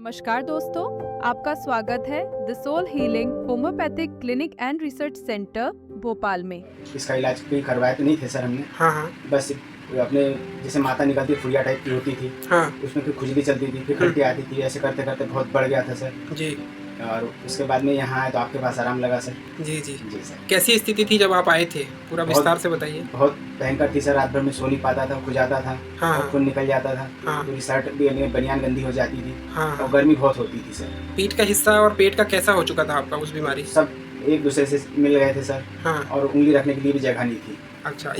नमस्कार दोस्तों, आपका स्वागत है the soul healing homeopathic clinic and research centre Bhopal में। इसका इलाज कोई करवाए तो नहीं थे सर हमने। हाँ। बस अपने जैसे माता निकलती फुड़िया टाइप की होती थी, हाँ। उसमें फिर खुजली चलती थी, फिर खट्टी आती थी, ऐसे करते करते बहुत बढ़ गया था सर। जी। और उसके बाद में यहाँ आए तो आपके पास आराम लगा सर। जी जी जी सर। कैसी स्थिति थी जब आप आए थे, पूरा विस्तार से बताइए। बहुत भयंकर थी सर, रात भर में सो नहीं पाता था, खुजाता था। हाँ, और खून निकल जाता था। हाँ। पूरी शर्ट भी बनियान गंदी हो जाती थी। हाँ। और गर्मी बहुत होती थी सर। पीठ का हिस्सा और पेट का कैसा हो चुका था आपका उस बीमारी से? सब एक दूसरे से मिल गए थे सर। हाँ। और उंगली रखने के लिए भी जगह नहीं थी। अच्छा।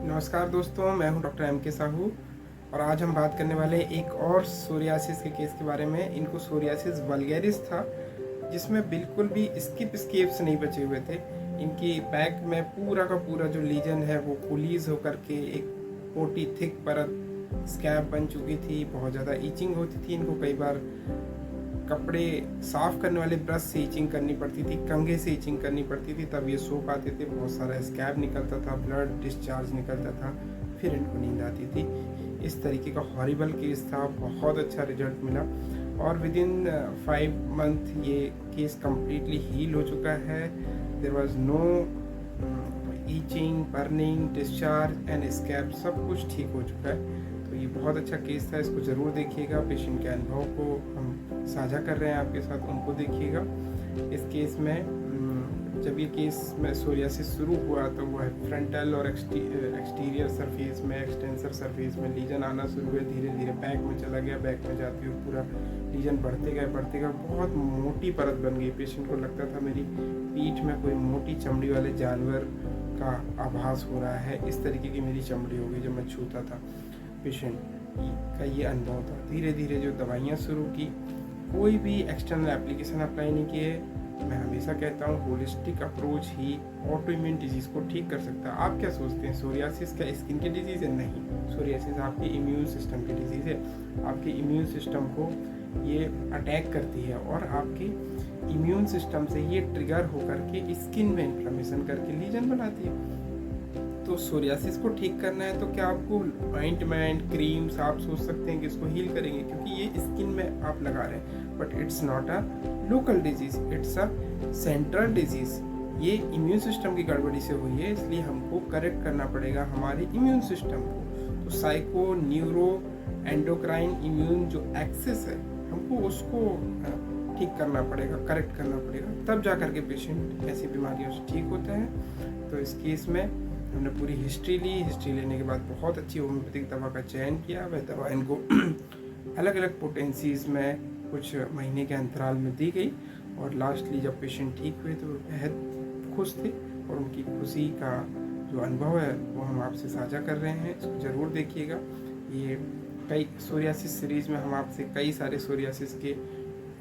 नमस्कार दोस्तों, मैं हूं डॉक्टर एम के साहू और आज हम बात करने वाले हैं एक और सोरियासिस के केस के बारे में। इनको सोरियासिस वल्गैरिस था, जिसमें बिल्कुल भी स्केप्स नहीं बचे हुए थे। इनकी बैक में पूरा का पूरा जो लीजन है वो पुलीज होकर के एक मोटी थिक परत स्कैब बन चुकी थी। बहुत ज़्यादा ईचिंग होती थी। इनको कई बार कपड़े साफ करने वाले ब्रश से ईचिंग करनी पड़ती थी, कंघे से ईचिंग करनी पड़ती थी, तब ये सो पाते थे। बहुत सारा स्कैब निकलता था, ब्लड डिस्चार्ज निकलता था, फिर इनको नींद आती थी। इस तरीके का हॉरिबल केस था। बहुत अच्छा रिजल्ट मिला और विद इन 5 मंथ ये केस कम्प्लीटली हील हो चुका है। There was no itching, burning, discharge and scab, सब कुछ ठीक हो चुका है। तो ये बहुत अच्छा केस था, इसको ज़रूर देखिएगा। पेशेंट के अनुभव को हम साझा कर रहे हैं आपके साथ, उनको देखिएगा। इस केस में जब ये केस में सोरियासिस शुरू हुआ तो वह फ्रंटल और एक्सटीरियर सरफेस में, एक्सटेंसर सरफेस में लीजन आना शुरू हुए। धीरे धीरे बैक में चला गया, बैक में जाते हुए पूरा लीजन बढ़ते गए, बहुत मोटी परत बन गई। पेशेंट को लगता था मेरी पीठ में कोई मोटी चमड़ी वाले जानवर का आभास हो रहा है। इस तरीके की मेरी चमड़ी हो गई जब मैं छूता था। पेशेंट का ये अनुभव था। धीरे धीरे जो दवाइयाँ शुरू की, कोई भी एक्सटर्नल एप्लीकेशन अप्लाई नहीं किए। मैं हमेशा कहता हूँ होलिस्टिक अप्रोच ही ऑटो इम्यून डिजीज़ को ठीक कर सकता है। आप क्या सोचते हैं, सोरियासिस क्या स्किन की डिजीज़ है? नहीं, सोरियासिस आपके इम्यून सिस्टम की डिजीज़ है। आपके इम्यून सिस्टम को ये अटैक करती है और आपके इम्यून सिस्टम से ये ट्रिगर होकर के स्किन में इन्फ्लेमेशन करके लीजन बनाती है। तो सोरियासिस को ठीक करना है तो क्या आपको ऑइंटमेंट, क्रीम्स आप सोच सकते हैं कि इसको हील करेंगे, क्योंकि ये स्किन में आप लगा रहे हैं। But it's not a local disease, it's a central disease. ये इम्यून सिस्टम की गड़बड़ी से हुई है, इसलिए हमको करेक्ट करना पड़ेगा हमारे इम्यून सिस्टम को। तो साइको, न्यूरो, एंडोक्राइन, इम्यून जो एक्सेस है, हमको उसको ठीक करना पड़ेगा, करेक्ट करना पड़ेगा, तब जा करके पेशेंट ऐसी बीमारियों से ठीक होता है। तो इस केस में हमने पूरी हिस्ट्री ली। हिस्ट्री लेने के बाद बहुत अच्छी होम्योपैथिक दवा का चयन किया। वह दवा इनको अलग अलग पोटेंसीज में कुछ महीने के अंतराल में दी गई और लास्टली जब पेशेंट ठीक हुए तो वो बेहद खुश थे और उनकी खुशी का जो अनुभव है वो हम आपसे साझा कर रहे हैं। इसको ज़रूर देखिएगा। ये कई सोरियासिस सीरीज़ में हम आपसे कई सारे सोरियासिस के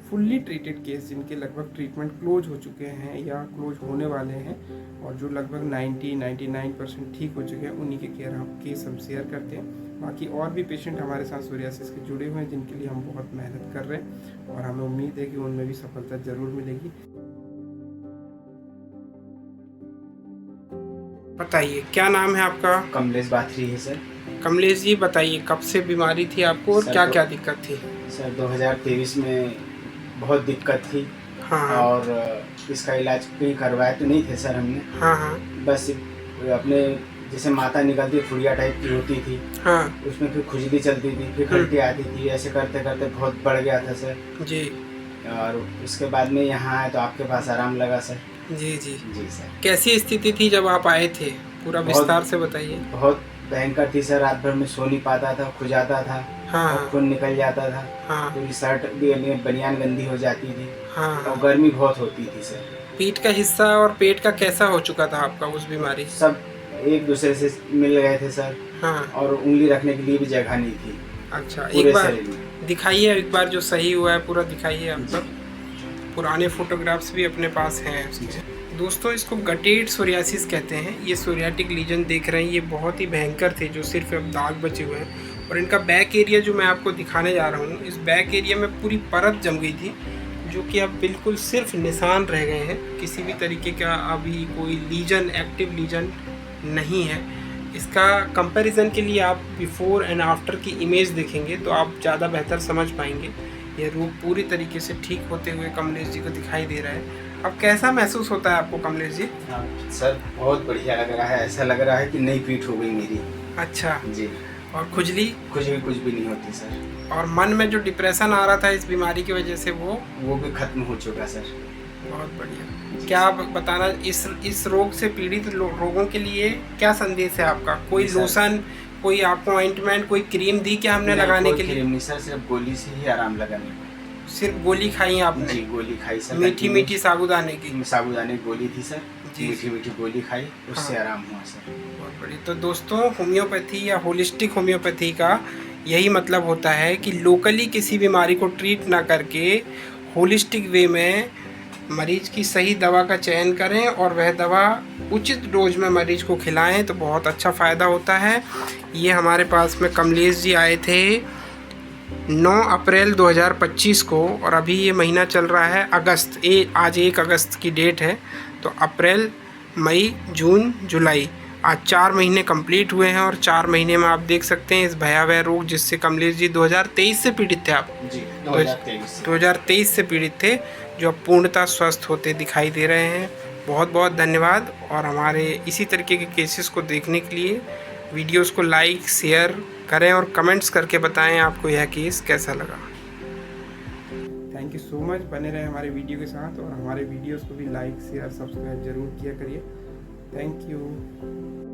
फुल्ली ट्रीटेड केस, जिनके लगभग ट्रीटमेंट क्लोज हो चुके हैं या क्लोज होने वाले हैं और जो लगभग 90-99% ठीक हो चुके हैं, उन्हीं के केस हम शेयर करते हैं। बाकी और भी पेशेंट हमारे साथ सोरियासिस के जुड़े हुए हैं, जिनके लिए हम बहुत मेहनत कर रहे हैं और हमें उम्मीद है कि उनमें भी सफलता ज़रूर मिलेगी। बताइए, क्या नाम है आपका? कमलेश बाथरी है सर। कमलेश जी, बताइए कब से बीमारी थी आपको और क्या क्या दिक्कत थी? सर 2023 में बहुत दिक्कत थी। हाँ। और इसका इलाज कहीं करवाए तो नहीं थे सर हमने। हाँ। बस अपने जैसे माता निकलती फुड़िया टाइप की होती थी। हाँ। उसमें फिर खुजली चलती थी, फिर खट्टी आती थी, ऐसे करते करते बहुत बढ़ गया था सर। जी। और उसके बाद में यहाँ आए तो आपके पास आराम लगा सर। जी जी जी सर। कैसी स्थिति थी जब आप आए थे, पूरा विस्तार से बताइए। बहुत भयंकर थी सर, रात भर में सो नहीं पाता था, खुजाता था। हाँ। और खून निकल जाता था। हाँ। पूरी शर्ट भी बनियान गंदी हो जाती थी। हाँ। और गर्मी बहुत होती थी सर। पीठ का हिस्सा और पेट का कैसा हो चुका था आपका उस बीमारी से? सब एक दूसरे से मिल गए थे सर। हाँ। और उंगली रखने के लिए भी जगह नहीं थी। अच्छा, पूरे एक बार शरीर में दिखाइए, एक बार जो सही हुआ है पूरा दिखाइए। आप सब पुराने फोटोग्राफ्स भी अपने पास हैं उसके। दोस्तों, इसको गटेड सोरियासिस कहते हैं। ये सोरियाटिक लीजन देख रहे हैं, ये बहुत ही भयंकर थे, जो सिर्फ अब दाग बचे हुए हैं। और इनका बैक एरिया जो मैं आपको दिखाने जा रहा हूँ, इस बैक एरिया में पूरी परत जम गई थी, जो कि अब बिल्कुल सिर्फ निशान रह गए हैं। किसी भी तरीके का अभी कोई लीजन, एक्टिव लीजन नहीं है। इसका कंपैरिजन के लिए आप बिफोर एंड आफ्टर की इमेज देखेंगे तो आप ज़्यादा बेहतर समझ पाएंगे। यह रोग पूरी तरीके से ठीक होते हुए कमलेश जी को दिखाई दे रहा है। अब कैसा महसूस होता है आपको कमलेश जी? हाँ सर, बहुत बढ़िया लग रहा है। ऐसा लग रहा है कि नई पीठ हो गई मेरी। अच्छा जी। और खुजली? कुछ भी नहीं होती सर। और मन में जो डिप्रेशन आ रहा था इस बीमारी की वजह से वो भी खत्म हो चुका सर। बहुत बढ़िया। क्या आप बताना इस रोग से पीड़ित लोगों के लिए क्या संदेश है आपका? कोई लोशन, कोई आपको ऑइंटमेंट, कोई क्रीम दी क्या हमने लगाने के लिए? क्रीम नहीं सर, सिर्फ गोली से ही आराम लगाने को। सिर्फ गोली खाई आपने? जी, गोली खाई सर। मीठी साबूदाने की? साबूदाने गोली थी सर, जी। मीठी गोली खाई, उससे हाँ। आराम हुआ सर। बहुत बढ़िया। तो दोस्तों, होम्योपैथी या होलिस्टिक होम्योपैथी का यही मतलब होता है कि लोकली किसी बीमारी को ट्रीट ना करके होलिस्टिक वे में मरीज की सही दवा का चयन करें और वह दवा उचित डोज में मरीज को खिलाएं तो बहुत अच्छा फ़ायदा होता है। ये हमारे पास में कमलेश जी आए थे 9 अप्रैल 2025 को और अभी ये महीना चल रहा है अगस्त। आज 1 अगस्त की डेट है। तो अप्रैल, मई, जून, जुलाई, आज 4 महीने कंप्लीट हुए हैं और 4 महीने में आप देख सकते हैं इस भयावह रोग जिससे कमलेश जी 2023 से पीड़ित थे। आप जी 2023 से पीड़ित थे, जो अब पूर्णतः स्वस्थ होते दिखाई दे रहे हैं। बहुत बहुत धन्यवाद। और हमारे इसी तरीके के केसेस को देखने के लिए वीडियोस को लाइक शेयर करें और कमेंट्स करके बताएं आपको यह केस कैसा लगा। Thank you so much. बने रहे हमारे वीडियो के साथ और हमारे वीडियोस को भी लाइक शेयर सब्सक्राइब जरूर किया करिए। Thank you.